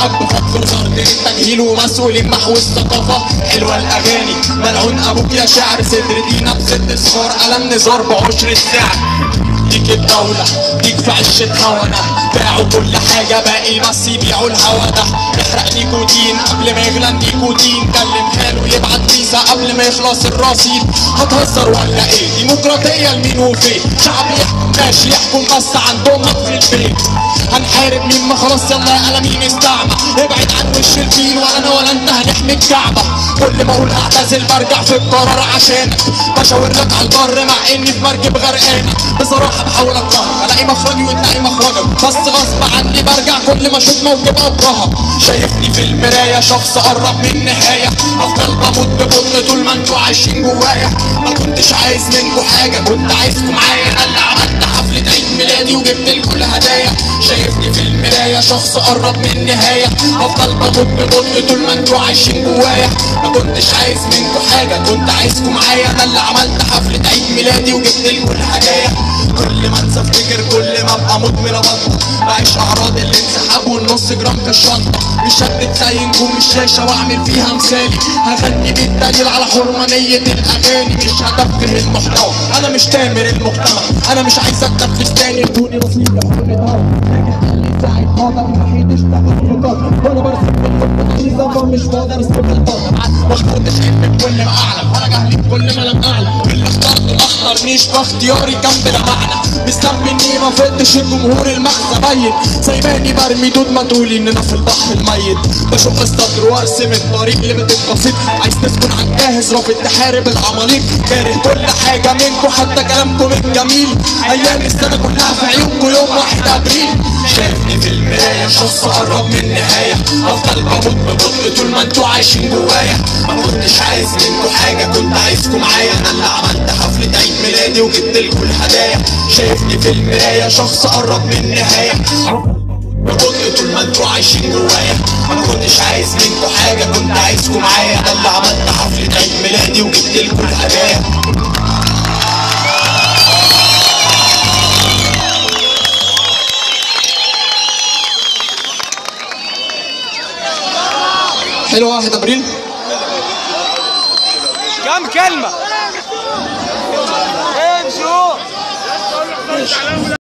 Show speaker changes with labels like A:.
A: شعب بفضل وزارة التجهيل ومسؤولين محو الثقافة. حلوة الأغاني ملعون أبوك يا شعر، صدر دينا بست صفار قلم نزار بعشر السعر. ديك الدولة ديك في عشتها وانا باعوا كل حاجة باقي بس يبيعوا الهوا ده. يحرق نيكوتين قبل ما يغلى النيكوتين، كلم خاله يبعت فيزا قبل ما يخلص الرصيد. هتهزر ولا ايه؟ ديمقراطية لمين وفين؟ شعب يحكم ماشي يحكم بس عندهم في البيت. هنحارب مين؟ ما خلاص يلا يا قلمين استعمى. ابعد عن وش الفيل ولا انا ولا انت هنحمي الكعبة. كل ما اقول اعتزل برجع في القرار عشانك، بشاور لك على البر مع اني في مركب غرقانة. بصراحة بحاول اتقهر الاقي مخرجي وتلاقي مخرجك، بس غصب عني برجع كل ما اشوف موكب ابرهة. شايفني في المراية شخص قرب من النهاية، افضل بموت ببطء طول ما انتوا عايشين جوايا. ما كنتش عايز منكوا حاجة كنت عايزكم معايا، انا اللي عملت حفلة عيد ميلادي وجبت لكل هدايا. شايفني في المراية شخص قرب من النهاية، افضل بموت ببطء طول ما انتوا عايشين جوايا. ما كنتش عايز منكوا حاجة كنت عايزكم معايا، انا اللي عملت حفلة عيد ميلادي وجبت لكل هدايا. كل ما انسى افتكر كل ما ابقى مدمن ابطل، بعيش اعراض الانسحاب والنص جرام في الشنطه. مش هكدب زي نجوم الشاشه واعمل فيها مثالي، هغني بالدليل على حرمانيه الاغاني. مش هتفهم المحتوى انا مش تامر المجتمع، انا مش عايز اتنفس تاني ادوني رصيد يا حرمة هوا. ساعد قادر الوحيد اشتغل في قدر، وانا برسم بالخطه مش بقدر اسيب القدر. ما كنتش حلمت كل ما اعلم وانا جهلي كل ما لم اعلم، اللي اخترته ما اختارنيش باختياري كان بلا معنى. مستني اني ما فدتش الجمهور المغزى باين، سايباني برمي دود ما تقولي اننا في البحر الميت. بشق السطر وارسم الطريق لمدة بسيط، عايز تسكن على الجاهز رافض تحارب العماليق. كاره كل حاجة منكم حتى كلامكم الجميل، ايام السنة كلها في عيونكم يوم 1 ابريل. شايفني في المراية شخص قرب من النهاية، افضل بموت ببطء طول ما انتوا عايشين جوايا. ما كنتش عايز منكم حاجة كنت عايزكم معايا، انا اللي عملت حفلة عيد ميلادي وجبت لكم الهدايا. شايفني في المراية شخص قرب من النهاية، ببطء طول ما انتوا عايشين جوايا. ما كنتش عايز منكم حاجة كنت عايزكم معايا، انا اللي عملت حفلة عيد ميلادي وجبت لكم الهدايا. حلو 1 ابريل.
B: كم كلمة؟ امشوا.